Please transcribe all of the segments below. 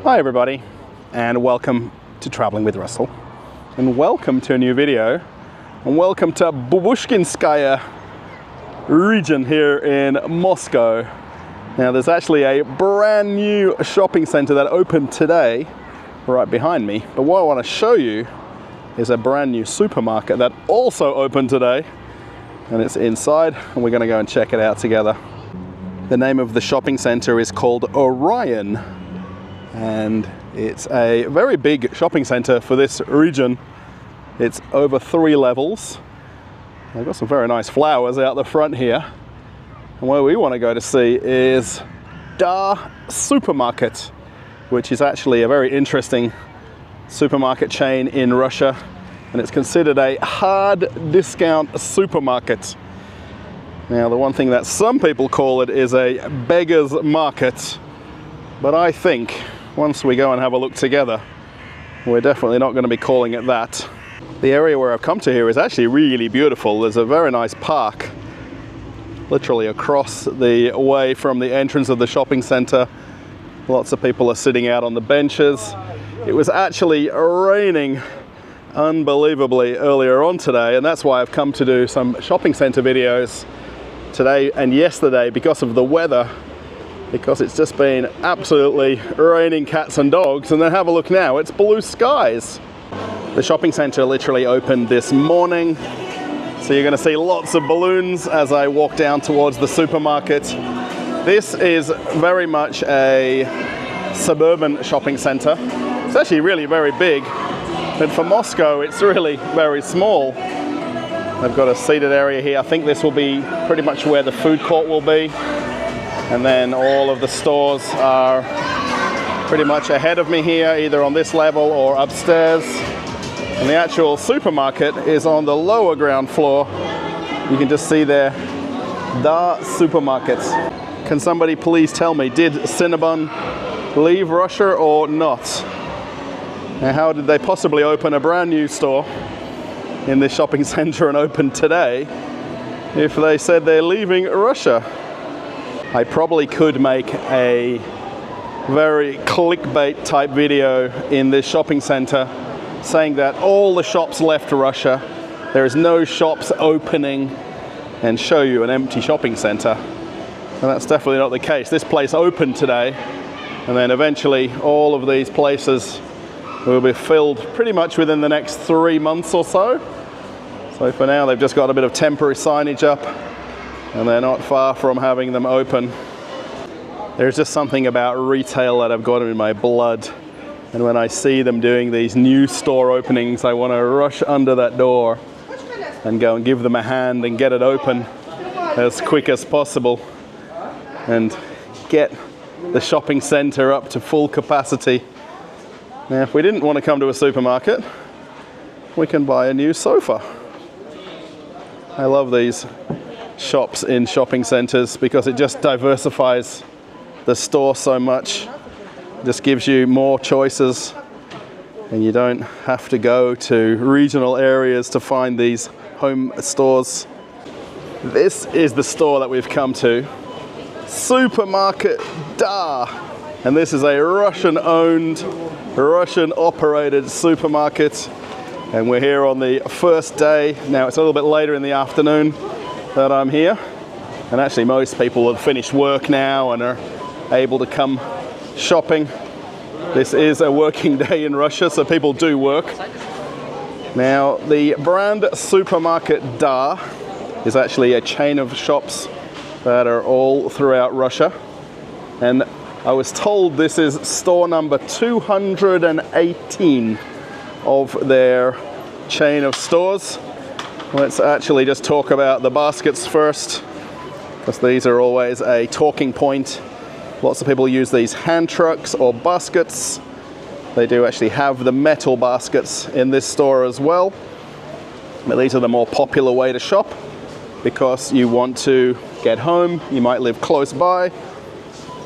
Hi everybody, and welcome to Traveling with Russell, and welcome to a new video, and welcome to Babushkinskaya region here in Moscow. Now there's actually a brand new shopping center that opened today right behind me, but what I want to show you is a brand new supermarket that also opened today, and it's inside, and we're going to go and check it out together. The name of the shopping center is called Orion, and it's a very big shopping center for this region. It's over 3 levels. They've got some very nice flowers out the front here. And where we want to go to see is Dar Supermarket, which is actually a very interesting supermarket chain in Russia, and it's considered a hard discount supermarket. Now, the one thing that some people call it is a beggar's market, but I think once we go and have a look together, we're definitely not going to be calling it that. The area where I've come to here is actually really beautiful. There's a very nice park literally across the way from the entrance of the shopping center. Lots of people are sitting out on the benches. It was actually raining unbelievably earlier on today, and that's why I've come to do some shopping center videos today and yesterday because of the weather, because it's just been absolutely raining cats and dogs. And then have a look now, it's blue skies. The shopping center literally opened this morning, so you're going to see lots of balloons as I walk down towards the supermarket. This is very much a suburban shopping center. It's actually really very big, but for Moscow it's really very small. They've got a seated area here. I think this will be pretty much where the food court will be. And then all of the stores are pretty much ahead of me here, either on this level or upstairs. And the actual supermarket is on the lower ground floor. You can just see there, Dar Supermarket. Can somebody please tell me, did Cinnabon leave Russia or not? And how did they possibly open a brand new store in this shopping center and open today if they said they're leaving Russia? I probably could make a very clickbait type video in this shopping center saying that all the shops left Russia, there is no shops opening, and show you an empty shopping center. And that's definitely not the case. This place opened today, and then eventually all of these places will be filled pretty much within the next 3 months or so. So for now they've just got a bit of temporary signage up, and they're not far from having them open. There's just something about retail that I've got in my blood, and when I see them doing these new store openings, I want to rush under that door and go and give them a hand and get it open as quick as possible and get the shopping center up to full capacity. Now, if we didn't want to come to a supermarket, we can buy a new sofa. I love these shops in shopping centers because it just diversifies the store so much. It just gives you more choices, and you don't have to go to regional areas to find these home stores. This is the store that we've come to, Supermarket Dar, and this is a Russian-owned, Russian-operated supermarket. And we're here on the first day. Now it's a little bit later in the afternoon that I'm here, and actually most people have finished work now and are able to come shopping. This is a working day in Russia, so people do work. Now the brand Supermarket Dar is actually a chain of shops that are all throughout Russia, and I was told this is store number 218 of their chain of stores. Let's actually just talk about the baskets first, because these are always a talking point. Lots of people use these hand trucks or baskets. They do actually have the metal baskets in this store as well, but these are the more popular way to shop because you want to get home, you might live close by.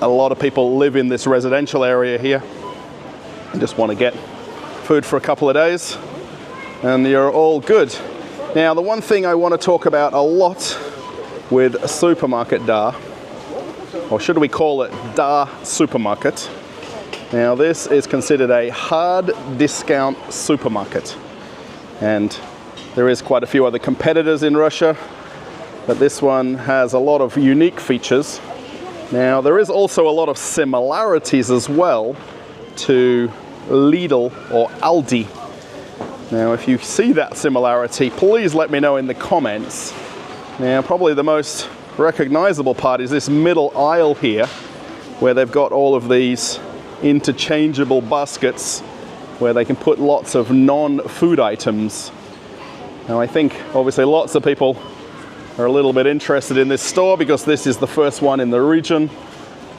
A lot of people live in this residential area here and just want to get food for a couple of days, and you're all good. Now, the one thing I want to talk about a lot with Supermarket Dar, or should we call it Dar Supermarket, Now this is considered a hard discount supermarket, and there is quite a few other competitors in Russia, but this one has a lot of unique features. Now there is also a lot of similarities as well to Lidl or Aldi. Now if you see that similarity, please let me know in the comments. Now probably the most recognizable part is this middle aisle here, where they've got all of these interchangeable baskets where they can put lots of non-food items. Now I think obviously lots of people are a little bit interested in this store because this is the first one in the region.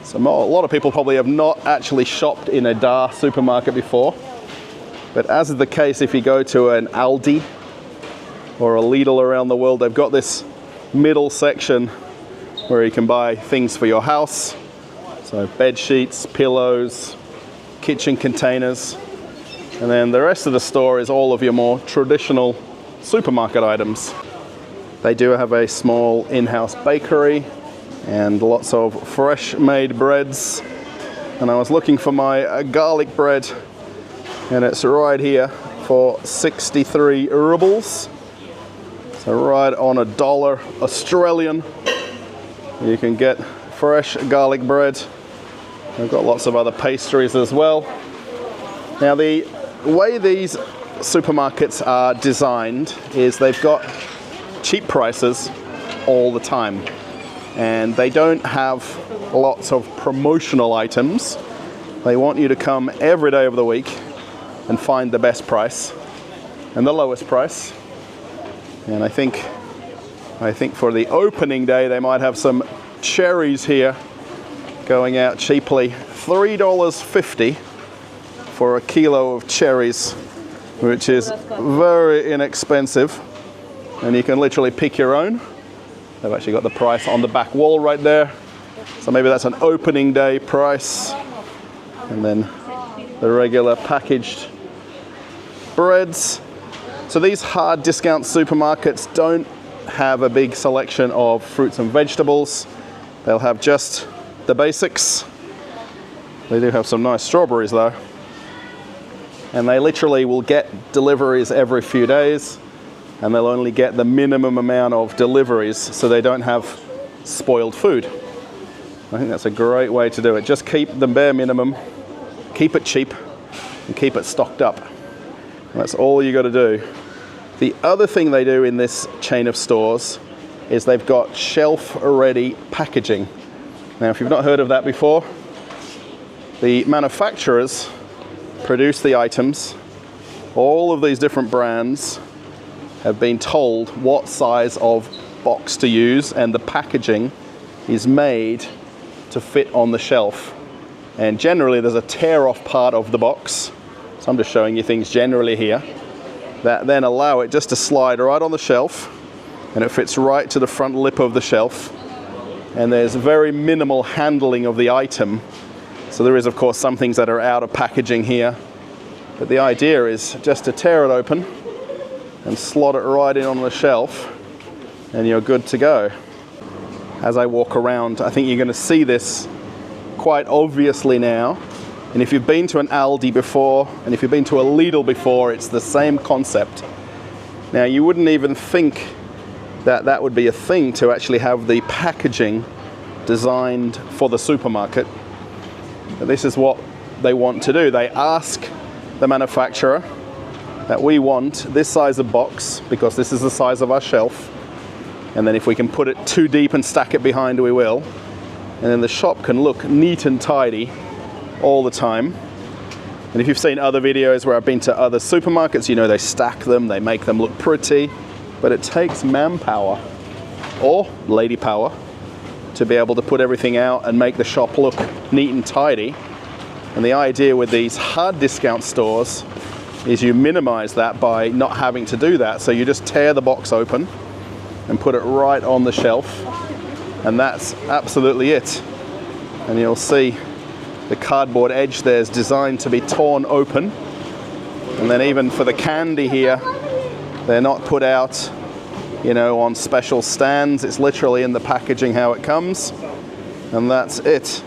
So a lot of people probably have not actually shopped in a Dar supermarket before. But as is the case if you go to an Aldi or a Lidl around the world, they've got this middle section where you can buy things for your house. So bed sheets, pillows, kitchen containers. And then the rest of the store is all of your more traditional supermarket items. They do have a small in-house bakery and lots of fresh made breads. And I was looking for my garlic bread, and it's right here for 63 rubles. So right on $1 Australian, you can get fresh garlic bread. They've got lots of other pastries as well. Now the way these supermarkets are designed is they've got cheap prices all the time, and they don't have lots of promotional items. They want you to come every day of the week and find the best price and the lowest price. And I think for the opening day they might have some cherries here going out cheaply. $3.50 for a kilo of cherries, which is very inexpensive. And you can literally pick your own. They've actually got the price on the back wall right there. So maybe that's an opening day price. And then the regular packaged breads. So these hard discount supermarkets don't have a big selection of fruits and vegetables. They'll have just the basics. They do have some nice strawberries though. And they literally will get deliveries every few days, and they'll only get the minimum amount of deliveries so they don't have spoiled food. I think that's a great way to do it. Just keep the bare minimum, keep it cheap, and keep it stocked up. And that's all you got to do. The other thing they do in this chain of stores is they've got shelf-ready packaging. Now, if you've not heard of that before, the manufacturers produce the items. All of these different brands have been told what size of box to use, and the packaging is made to fit on the shelf. And generally there's a tear-off part of the box. So I'm just showing you things generally here that then allow it just to slide right on the shelf, and it fits right to the front lip of the shelf. And there's very minimal handling of the item. So there is of course some things that are out of packaging here, but the idea is just to tear it open and slot it right in on the shelf, and you're good to go. As I walk around, I think you're going to see this quite obviously now. And if you've been to an Aldi before, and if you've been to a Lidl before, it's the same concept. Now you wouldn't even think that that would be a thing, to actually have the packaging designed for the supermarket. But this is what they want to do. They ask the manufacturer that we want this size of box because this is the size of our shelf, and then if we can put it too deep and stack it behind, we will. And then the shop can look neat and tidy all the time. And if you've seen other videos where I've been to other supermarkets, you know they stack them, they make them look pretty, but it takes manpower or lady power to be able to put everything out and make the shop look neat and tidy. And the idea with these hard discount stores is you minimize that by not having to do that. So you just tear the box open and put it right on the shelf, and that's absolutely it. And you'll see the cardboard edge there is designed to be torn open. And then even for the candy here, they're not put out, you know, on special stands. It's literally in the packaging how it comes, and that's it.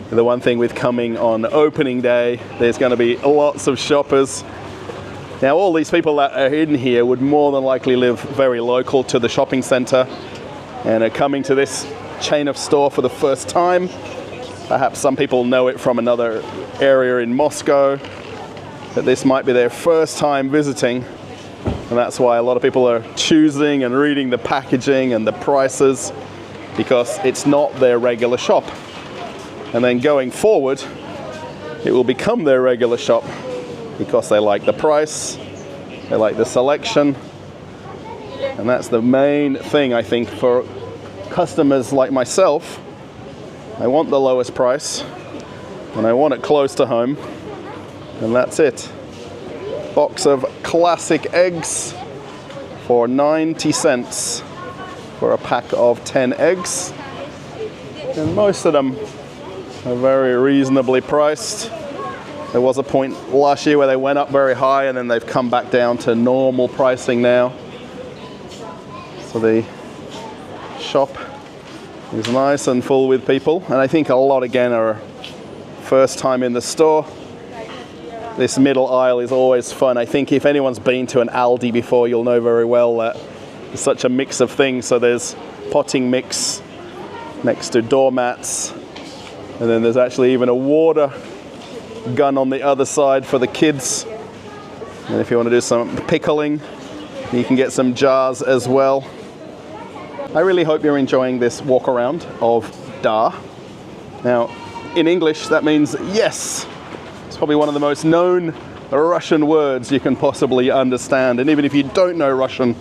The one thing with coming on opening day, there's going to be lots of shoppers. Now, all these people that are in here would more than likely live very local to the shopping center and are coming to this chain of store for the first time. Perhaps some people know it from another area in Moscow, but this might be their first time visiting, and that's why a lot of people are choosing and reading the packaging and the prices, because it's not their regular shop. And then going forward, it will become their regular shop because they like the price, they like the selection, and that's the main thing, I think, for customers like myself. I want the lowest price, and I want it close to home, and that's it. Box of classic eggs for 90 cents for a pack of 10 eggs, and most of them are very reasonably priced. There was a point last year where they went up very high and then they've come back down to normal pricing now. So the shop is nice and full with people, and I think a lot again are first time in the store. This middle aisle is always fun. I think if anyone's been to an Aldi before, you'll know very well that it's such a mix of things. So there's potting mix next to doormats, and then there's actually even a water gun on the other side for the kids. And if you want to do some pickling, you can get some jars as well. I really hope you're enjoying this walk around of Dar. Now, in English, that means yes. It's probably one of the most known Russian words you can possibly understand. And even if you don't know Russian,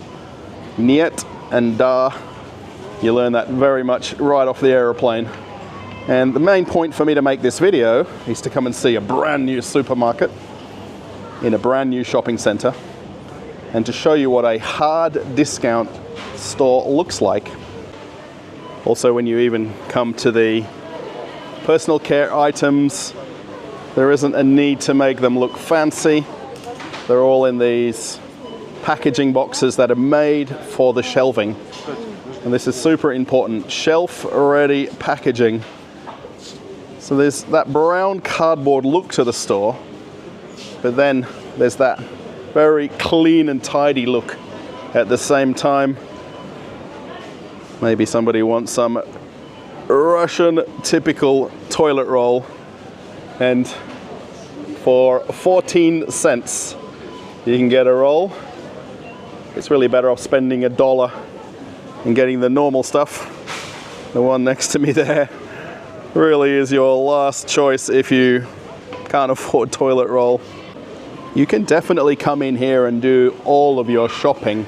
Niet and Dar, you learn that very much right off the aeroplane. And the main point for me to make this video is to come and see a brand new supermarket in a brand new shopping center, and to show you what a hard discount store looks like. Also, when you even come to the personal care items, there isn't a need to make them look fancy. They're all in these packaging boxes that are made for the shelving. And this is super important, shelf-ready packaging. So there's that brown cardboard look to the store, but then there's that very clean and tidy look at the same time. Maybe somebody wants some Russian typical toilet roll, and for 14 cents you can get a roll. It's really better off spending $1 and getting the normal stuff. The one next to me there really is your last choice if you can't afford toilet roll. You can definitely come in here and do all of your shopping.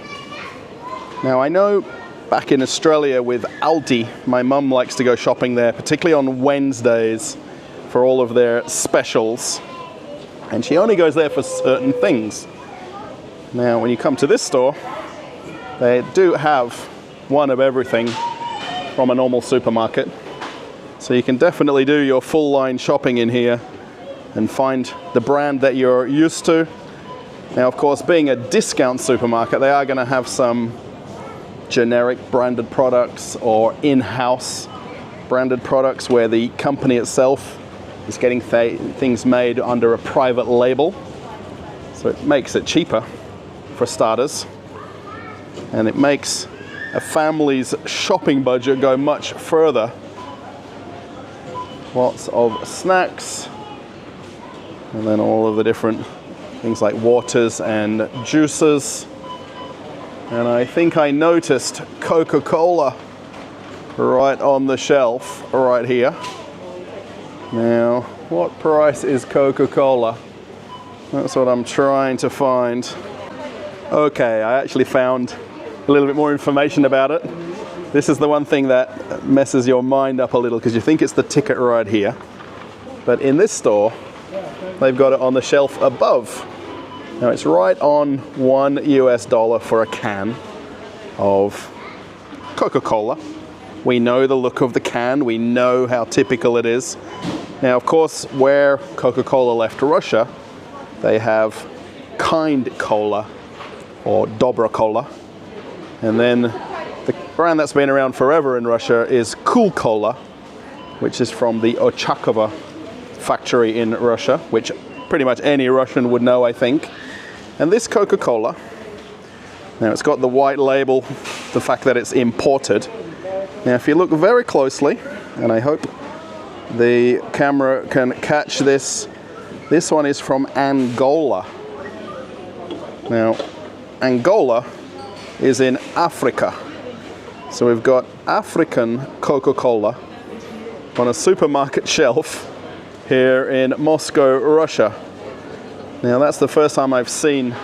Now, I know back in Australia with Aldi, my mum likes to go shopping there, particularly on Wednesdays for all of their specials. And she only goes there for certain things. Now, when you come to this store, they do have one of everything from a normal supermarket. So you can definitely do your full line shopping in here and find the brand that you're used to. Now, of course, being a discount supermarket, they are going to have some generic branded products or in-house branded products where the company itself is getting things made under a private label. So it makes it cheaper for starters, and it makes a family's shopping budget go much further. Lots of snacks, and then all of the different things like waters and juices. And I think I noticed Coca-Cola right on the shelf right here. Now, what price is Coca-Cola? That's what I'm trying to find. Okay, I actually found a little bit more information about it. This is the one thing that messes your mind up a little, because you think it's the ticket right here. But in this store, they've got it on the shelf above. Now, it's right on $1 US for a can of Coca-Cola. We know the look of the can, we know how typical it is. Now, of course, where Coca-Cola left Russia, they have Kind Cola or Dobra Cola. And then the brand that's been around forever in Russia is Cool Cola. which is from the Lyotchika factory in Russia, which pretty much any Russian would know, I think. And this Coca-Cola, now it's got the white label, the fact that it's imported. Now if you look very closely, and I hope the camera can catch this, this one is from Angola. Now, Angola is in Africa. So we've got African Coca-Cola on a supermarket shelf here in Moscow, Russia. Now that's the first time I've seen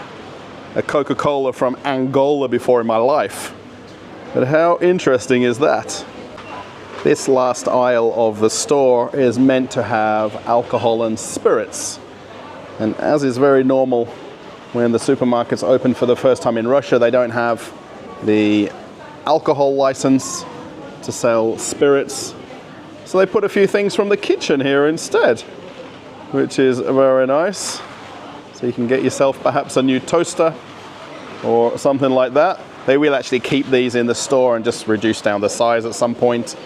a Coca-Cola from Angola before in my life. But how interesting is that? This last aisle of the store is meant to have alcohol and spirits. And as is very normal when the supermarkets open for the first time in Russia, they don't have the alcohol license to sell spirits. So they put a few things from the kitchen here instead, which is very nice. So you can get yourself perhaps a new toaster or something like that. They will actually keep these in the store and just reduce down the size at some point.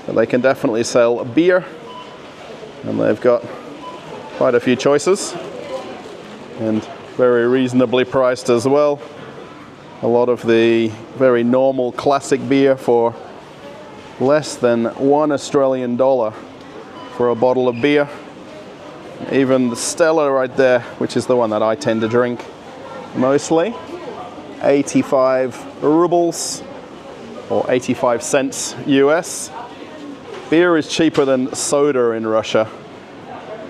But they can definitely sell beer, and they've got quite a few choices and very reasonably priced as well. A lot of the very normal classic beer for less than $1 Australian for a bottle of beer. Even the Stella right there, which is the one that I tend to drink mostly, 85 rubles or 85 cents US. Beer is cheaper than soda in Russia.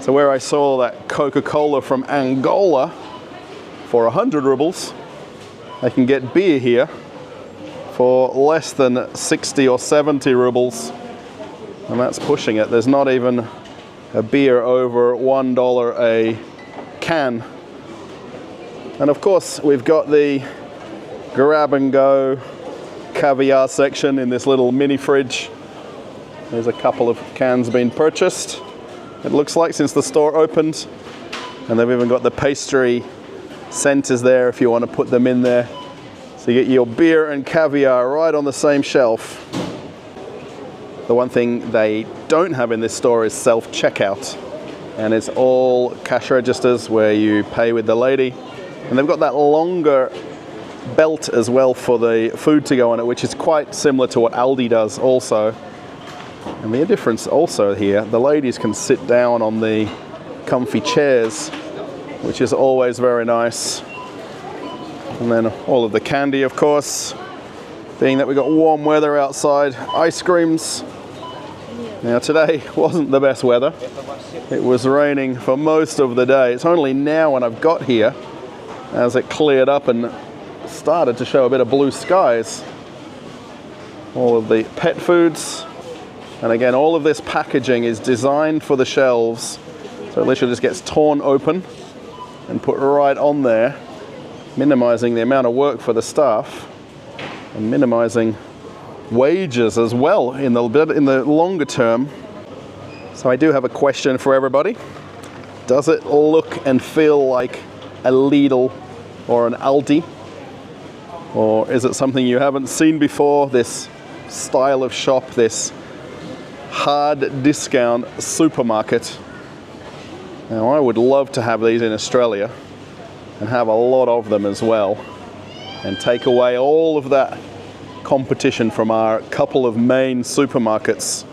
So where I saw that Coca-Cola from Angola for 100 rubles, I can get beer here for less than 60 or 70 rubles, and that's pushing it. There's not even a beer over $1 a can. And of course we've got the grab and go caviar section in this little mini fridge. There's a couple of cans being purchased, it looks like, since the store opened. And they've even got the pastry centers there if you want to put them in there. So you get your beer and caviar right on the same shelf. The one thing they don't have in this store is self-checkout. And it's all cash registers where you pay with the lady. And they've got that longer belt as well for the food to go on it, which is quite similar to what Aldi does also. And the difference also here, the ladies can sit down on the comfy chairs, which is always very nice. And then all of the candy, of course, being that we've got warm weather outside. Ice creams. Now today wasn't the best weather. It was raining for most of the day. It's only now when I've got here, as it cleared up and started to show a bit of blue skies. All of the pet foods. And again, all of this packaging is designed for the shelves. So it literally just gets torn open and put right on there, minimizing the amount of work for the staff and minimizing wages as well in the longer term. So I do have a question for everybody. Does it look and feel like a Lidl or an Aldi? Or is it something you haven't seen before, this style of shop, this hard discount supermarket? Now I would love to have these in Australia and have a lot of them as well, and take away all of that competition from our couple of main supermarkets.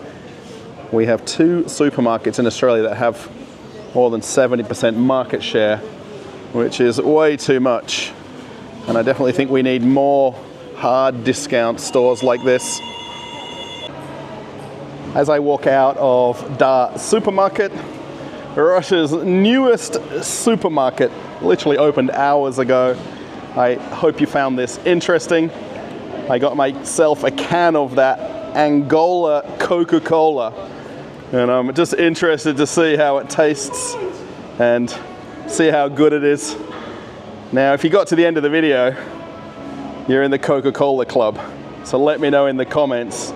We have 2 supermarkets in Australia that have more than 70% market share, which is way too much. And I definitely think we need more hard discount stores like this. As I walk out of Dar Supermarket, Russia's newest supermarket, literally opened hours ago. I hope you found this interesting. I got myself a can of that Angola Coca-Cola, and I'm just interested to see how it tastes and see how good it is. Now, if you got to the end of the video, you're in the Coca-Cola club. So let me know in the comments,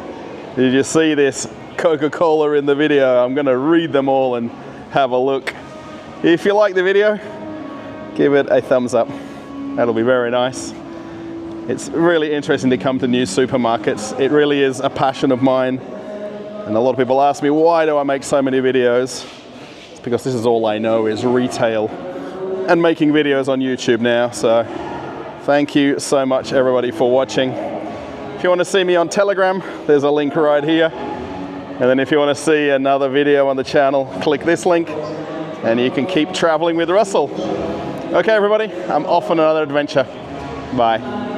did you see this Coca-Cola in the video? I'm gonna read them all and have a look. If you like the video, give it a thumbs up. That'll be very nice. It's really interesting to come to new supermarkets. It really is a passion of mine. And a lot of people ask me, why do I make so many videos? It's because this is all I know, is retail and making videos on YouTube now. So thank you so much everybody for watching. If you want to see me on Telegram, there's a link right here. And then if you want to see another video on the channel, click this link and you can keep traveling with Russell. Okay everybody, I'm off on another adventure. Bye.